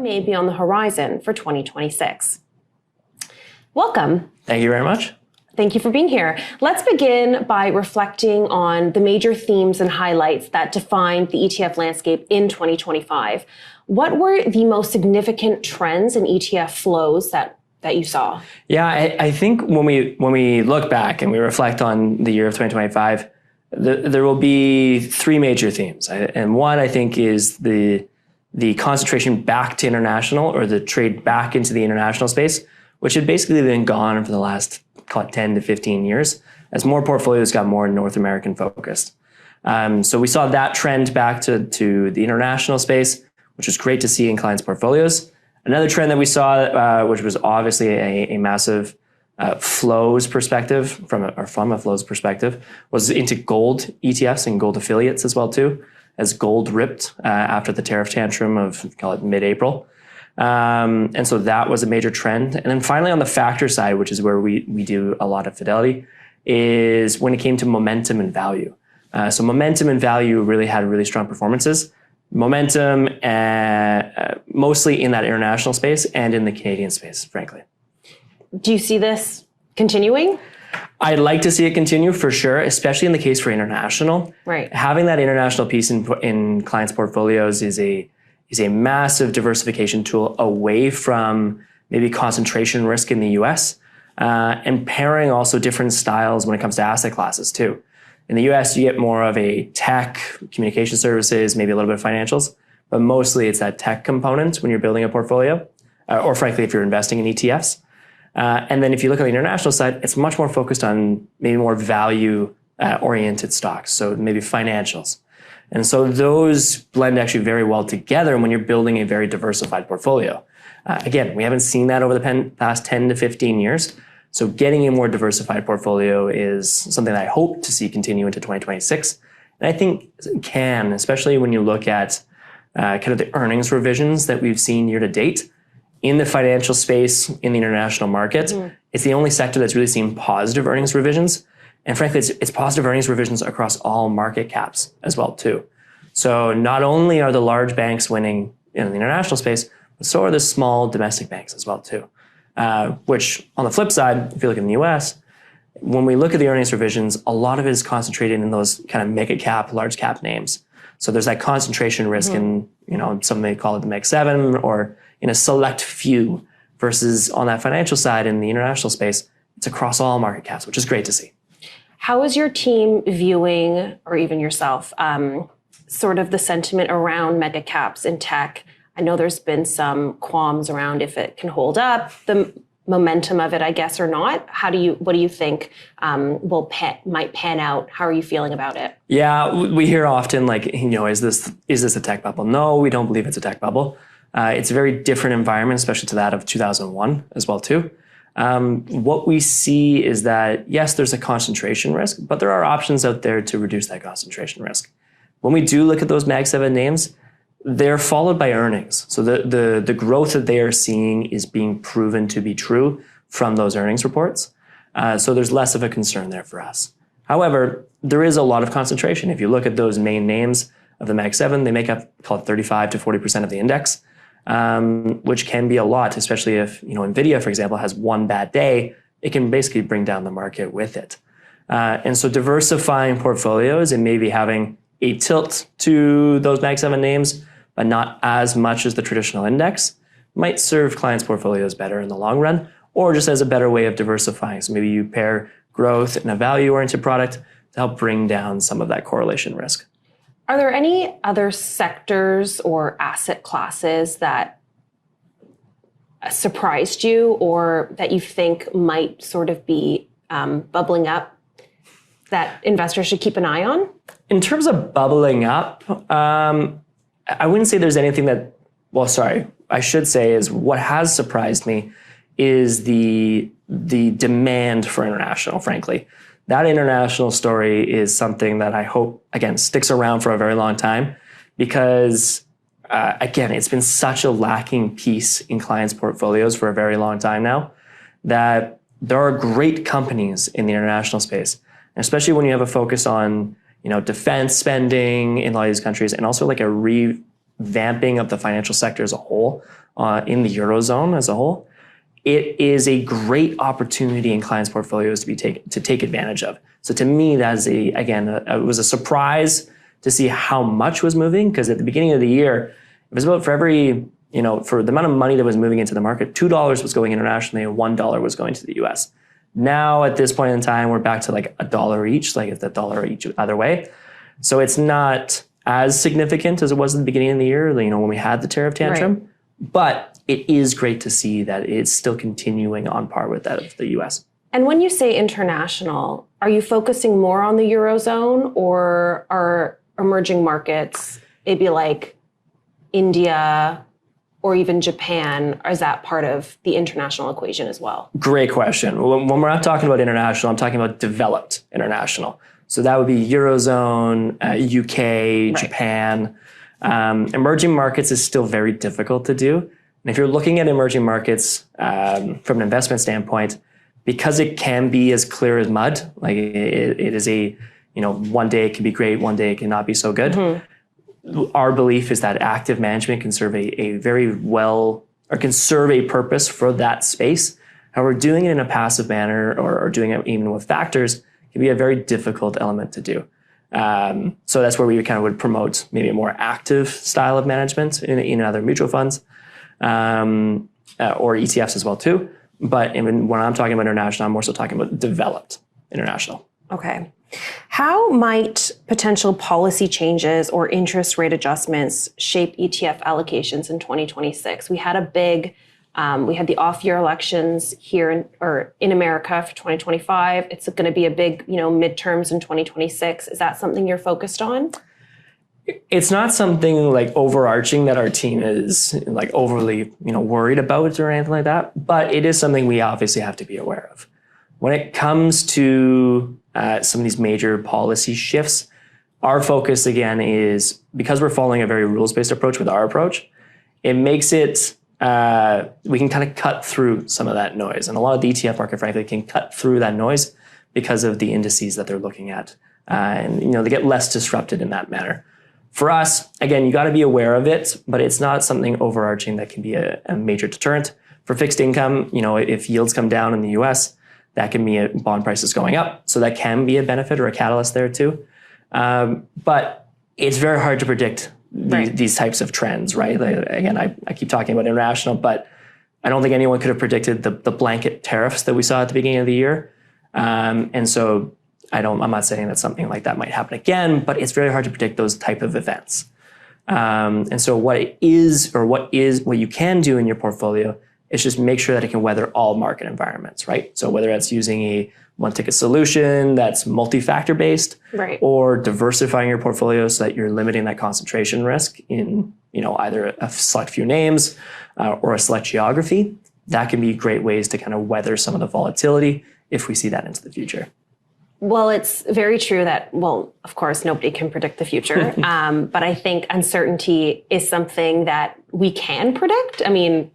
may be on the horizon for 2026. Welcome. Thank you very much. Thank you for being here. Let's begin by reflecting on the major themes and highlights that defined the ETF landscape in 2025. What were the most significant trends in ETF flows that you saw? Yeah, I think when we look back and we reflect on the year of 2025, there will be three major themes. And one, I think, is the concentration back to international, or the trade back into the international space, which had basically been gone for the last, call it 10 to 15 years, as more portfolios got more North American focused. So we saw that trend back to the international space, which was great to see in clients' portfolios. Another trend that we saw, which was obviously a massive flows perspective, from a flows perspective, was into gold ETFs and gold affiliates as well too, as gold ripped after the tariff tantrum of, call it, mid-April. And so that was a major trend. And then finally, on the factor side, which is where we do a lot of Fidelity, is when it came to momentum and value. So momentum and value really had really strong performances. Momentum mostly in that international space and in the Canadian space, frankly. Do you see this continuing? I'd like to see it continue for sure, especially in the case for international. Right. Having that international piece in clients' portfolios is a massive diversification tool away from maybe concentration risk in the US, and pairing also different styles when it comes to asset classes too. In the US, you get more of a tech, communication services, maybe a little bit of financials, but mostly it's that tech component when you're building a portfolio, or frankly, if you're investing in ETFs. And then if you look at the international side, it's much more focused on maybe more value-oriented stocks, so maybe financials. And so those blend actually very well together when you're building a very diversified portfolio. Again, we haven't seen that over the past 10 to 15 years. So getting a more diversified portfolio is something that I hope to see continue into 2026. And I think it can, especially when you look at kind of the earnings revisions that we've seen year to date in the financial space, in the international market. It's the only sector that's really seen positive earnings revisions. And frankly, it's positive earnings revisions across all market caps as well too. So not only are the large banks winning in the international space, but so are the small domestic banks as well too. Which on the flip side, if you look in the US, when we look at the earnings revisions, a lot of it is concentrated in those kind of mega cap, large cap names. So there's that concentration risk in, some may call it the Meg 7, or in a select few, versus on that financial side in the international space, it's across all market caps, which is great to see. How is your team viewing, or even yourself, sort of the sentiment around mega caps in tech? I know there's been some qualms around if it can hold up, the momentum of it, I guess, or not. What do you think might pan out? How are you feeling about it? Yeah, we hear often is this a tech bubble? No, we don't believe it's a tech bubble. It's a very different environment, especially to that of 2001 as well too. What we see is that, yes, there's a concentration risk, but there are options out there to reduce that concentration risk. When we do look at those Mag 7 names, they're followed by earnings. So the growth that they are seeing is being proven to be true from those earnings reports. So there's less of a concern there for us. However, there is a lot of concentration. If you look at those main names of the Mag 7, they make up, call it 35 to 40% of the index, which can be a lot, especially if, NVIDIA, for example, has one bad day, it can basically bring down the market with it. And so diversifying portfolios and maybe having a tilt to those Mag 7 names, but not as much as the traditional index, might serve clients' portfolios better in the long run, or just as a better way of diversifying. So maybe you pair growth and a value-oriented product to help bring down some of that correlation risk. Are there any other sectors or asset classes that surprised you, or that you think might sort of be bubbling up that investors should keep an eye on? In terms of bubbling up, I wouldn't say there's anything I should say is what has surprised me is the demand for international, frankly. That international story is something that I hope, again, sticks around for a very long time, because, again, it's been such a lacking piece in clients' portfolios for a very long time now, that there are great companies in the international space, and especially when you have a focus on, defense spending in a lot of these countries, and also like a vamping of the financial sector as a whole, in the Eurozone as a whole, it is a great opportunity in clients' portfolios to take advantage of. So to me, that is it was a surprise to see how much was moving, because at the beginning of the year, it was about for the amount of money that was moving into the market, $2 was going internationally and $1 was going to the US. Now at this point in time, we're back to like $1 each, like it's $1 each either way. So it's not as significant as it was at the beginning of the year, when we had the tariff tantrum. Right. But it is great to see that it's still continuing on par with that of the US. And when you say international, are you focusing more on the Eurozone, or are emerging markets, maybe like India or even Japan, is that part of the international equation as well? Great question. When we're not talking about international, I'm talking about developed international. So that would be Eurozone, UK, right. Japan. Emerging markets is still very difficult to do. And if you're looking at emerging markets from an investment standpoint, because it can be as clear as mud, like it is one day it can be great, one day it cannot be so good. Mm-hmm. Our belief is that active management can serve can serve a purpose for that space. However, doing it in a passive manner or doing it even with factors can be a very difficult element to do. So that's where we kind of would promote maybe a more active style of management in other mutual funds or ETFs as well too. But when I'm talking about international, I'm more so talking about developed international. Okay. How might potential policy changes or interest rate adjustments shape ETF allocations in 2026? We had we had the off-year elections here in America for 2025. It's going to be a big, midterms in 2026. Is that something you're focused on? It's not something like overarching that our team is like overly, worried about or anything like that. But it is something we obviously have to be aware of. When it comes to some of these major policy shifts, our focus again is, because we're following a very rules-based approach with our approach, it makes it, we can kind of cut through some of that noise. And a lot of the ETF market, frankly, can cut through that noise because of the indices that they're looking at. And, they get less disrupted in that manner. For us, again, you got to be aware of it, but it's not something overarching that can be a major deterrent. For fixed income, if yields come down in the US, that can mean bond prices going up. So that can be a benefit or a catalyst there too. But it's very hard to predict these types of trends, right? Like, again, I keep talking about international, but I don't think anyone could have predicted the blanket tariffs that we saw at the beginning of the year. And so I'm not saying that something like that might happen again, but it's very hard to predict those type of events. And so what you can do in your portfolio is just make sure that it can weather all market environments, right? So whether it's using a one-ticket solution that's multi-factor based, right, or diversifying your portfolio so that you're limiting that concentration risk in, either a select few names or a select geography, that can be great ways to kind of weather some of the volatility if we see that into the future. Well, it's very true that, of course, nobody can predict the future. But I think uncertainty is something that we can predict. I mean,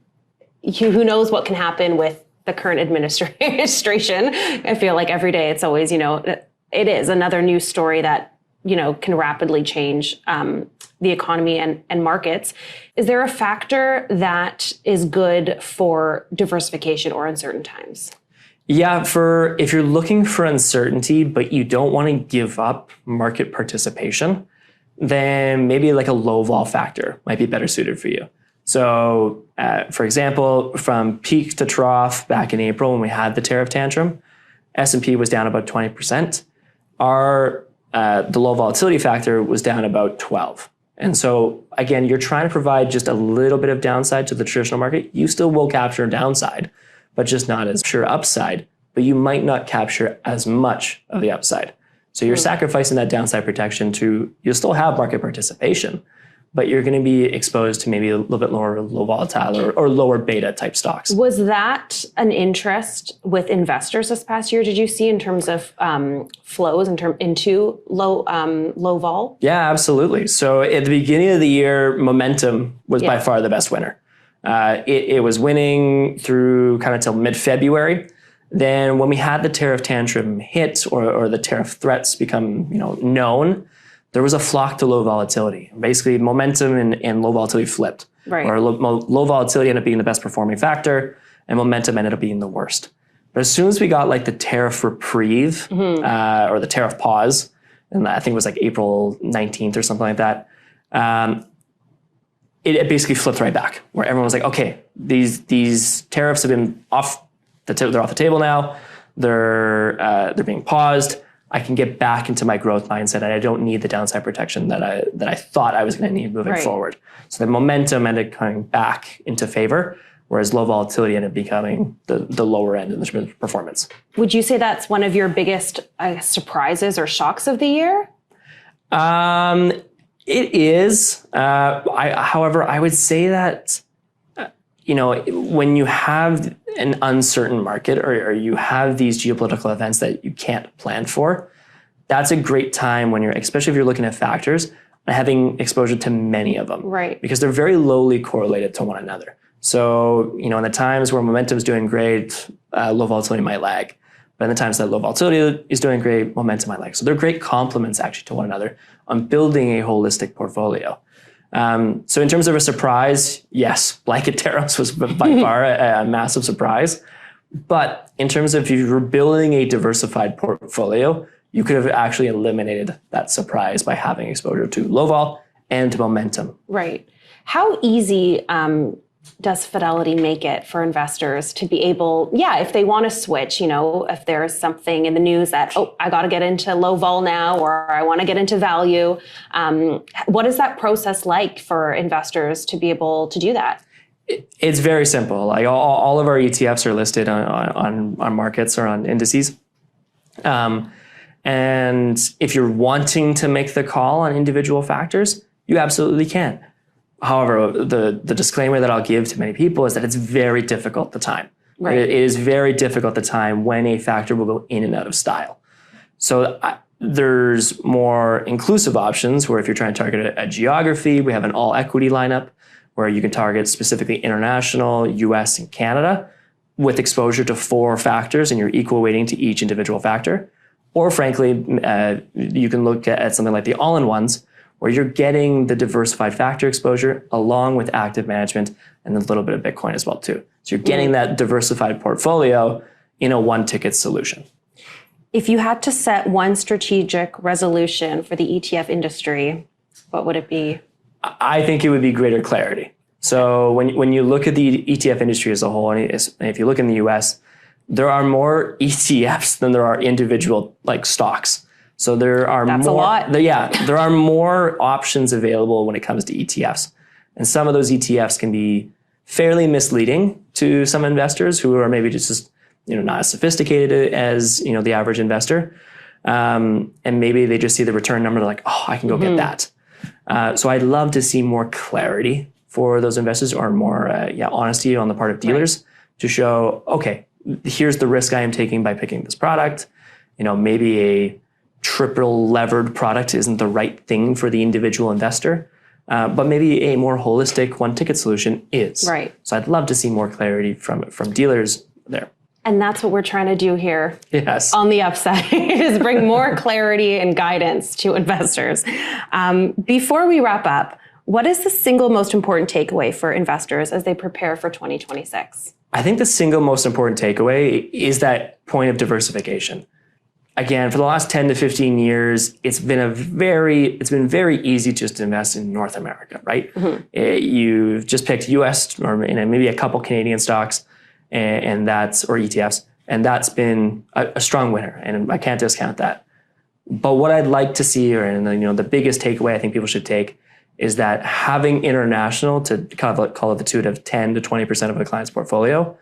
who knows what can happen with the current administration. I feel like every day it's always, it is another news story that, can rapidly change the economy and markets. Is there a factor that is good for diversification or uncertain times? Yeah, if you're looking for uncertainty, but you don't want to give up market participation, then maybe like a low vol factor might be better suited for you. So, for example, from peak to trough back in April when we had the tariff tantrum, S&P was down about 20%. The low volatility factor was down about 12. And so, again, you're trying to provide just a little bit of downside to the traditional market. You still will capture downside, but just not as pure upside. But you might not capture as much of the upside. So you're sacrificing that downside protection you'll still have market participation, but you're going to be exposed to maybe a little bit low volatile or lower beta type stocks. Was that an interest with investors this past year? Did you see in terms of flows into low vol? Yeah, absolutely. So at the beginning of the year, momentum was by far the best winner. It was winning through kind of till mid-February. Then when we had the tariff tantrum hit or the tariff threats become known, there was a flock to low volatility. Basically, momentum and low volatility flipped. Right. Or low volatility ended up being the best performing factor, and momentum ended up being the worst. But as soon as we got like the tariff reprieve or the tariff pause, and I think it was like April 19th or something like that, it basically flipped right back, where everyone was like, okay, these tariffs have been they're off the table now. They're being paused. I can get back into my growth mindset, and I don't need the downside protection that I thought I was going to need moving forward. So the momentum ended coming back into favor, whereas low volatility ended up becoming the lower end in the performance. Would you say that's one of your biggest surprises or shocks of the year? It is. However, I would say that when you have an uncertain market or you have these geopolitical events that you can't plan for, that's a great time when especially if you're looking at factors and having exposure to many of them. Right. Because they're very lowly correlated to one another. So, in the times where momentum is doing great, low volatility might lag. But in the times that low volatility is doing great, momentum might lag. So they're great complements actually to one another on building a holistic portfolio. So in terms of a surprise, yes, blanket tariffs was by far a massive surprise. But in terms of if you were building a diversified portfolio, you could have actually eliminated that surprise by having exposure to low vol and to momentum. Right. How easy does Fidelity make it for investors to be able, if they want to switch, if there's something in the news that, I got to get into low vol now, or I want to get into value. What is that process like for investors to be able to do that? It's very simple. Like all of our ETFs are listed on markets or on indices. And if you're wanting to make the call on individual factors, you absolutely can. However, the disclaimer that I'll give to many people is that it's very difficult to time. Right. It is very difficult to time when a factor will go in and out of style. So there's more inclusive options where if you're trying to target a geography, we have an all equity lineup where you can target specifically international, US, and Canada with exposure to 4 factors and your equal weighting to each individual factor. Or frankly, you can look at something like the all-in-ones, where you're getting the diversified factor exposure along with active management and a little bit of Bitcoin as well too. So you're getting that diversified portfolio in a one-ticket solution. If you had to set one strategic resolution for the ETF industry, what would it be? I think it would be greater clarity. So when you look at the ETF industry as a whole, and if you look in the US, there are more ETFs than there are individual stocks. So there are That's a lot. There are more options available when it comes to ETFs. And some of those ETFs can be fairly misleading to some investors who are maybe just not as sophisticated as the average investor. And maybe they just see the return number, they're like, I can go get that. So I'd love to see more clarity for those investors, or more honesty on the part of dealers to show, okay, here's the risk I am taking by picking this product. Maybe a triple levered product isn't the right thing for the individual investor, but maybe a more holistic one ticket solution is. Right. So I'd love to see more clarity from dealers there. And that's what we're trying to do here. Yes. On the upside is bring more clarity and guidance to investors. Before we wrap up, what is the single most important takeaway for investors as they prepare for 2026? I think the single most important takeaway is that point of diversification. Again, for the last 10 to 15 years, it's been very easy just to invest in North America, right? You've just picked US or maybe a couple Canadian stocks, and that's, or ETFs, and that's been a strong winner, and I can't discount that. But what I'd like to see, the biggest takeaway I think people should take, is that having international to call it the tune of 10 to 20% of a client's portfolio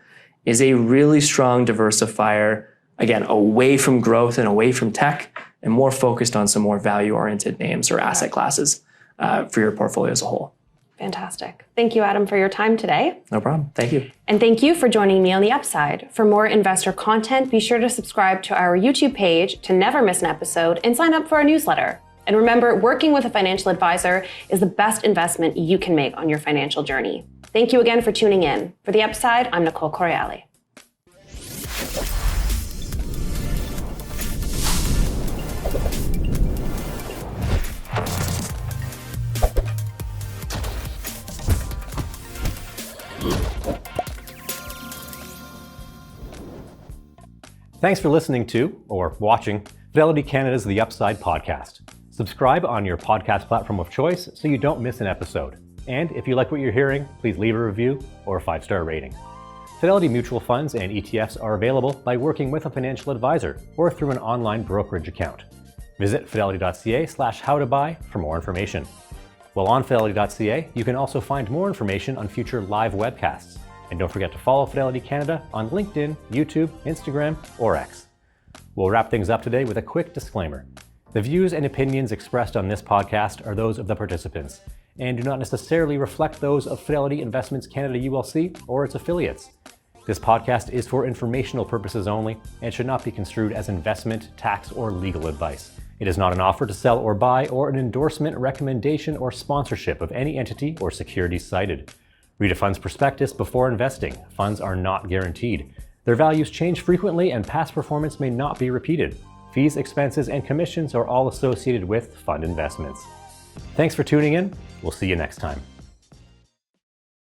is a really strong diversifier, again, away from growth and away from tech, and more focused on some more value-oriented names or asset classes for your portfolio as a whole. Fantastic. Thank you, Adam, for your time today. No problem. Thank you. And thank you for joining me on The Upside. For more investor content, be sure to subscribe to our YouTube page to never miss an episode and sign up for our newsletter. And remember, working with a financial advisor is the best investment you can make on your financial journey. Thank you again for tuning in. For The Upside, I'm Nicole Correale. Thanks for listening to, or watching, Fidelity Canada's The Upside podcast. Subscribe on your podcast platform of choice so you don't miss an episode. And if you like what you're hearing, please leave a review or a 5-star rating. Fidelity mutual funds and ETFs are available by working with a financial advisor or through an online brokerage account. Visit fidelity.ca/howtobuy for more information. While on fidelity.ca, you can also find more information on future live webcasts. And don't forget to follow Fidelity Canada on LinkedIn, YouTube, Instagram, or X. We'll wrap things up today with a quick disclaimer. The views and opinions expressed on this podcast are those of the participants and do not necessarily reflect those of Fidelity Investments Canada ULC or its affiliates. This podcast is for informational purposes only and should not be construed as investment, tax, or legal advice. It is not an offer to sell or buy or an endorsement, recommendation, or sponsorship of any entity or securities cited. Read a fund's prospectus before investing. Funds are not guaranteed. Their values change frequently and past performance may not be repeated. Fees, expenses, and commissions are all associated with fund investments. Thanks for tuning in. We'll see you next time.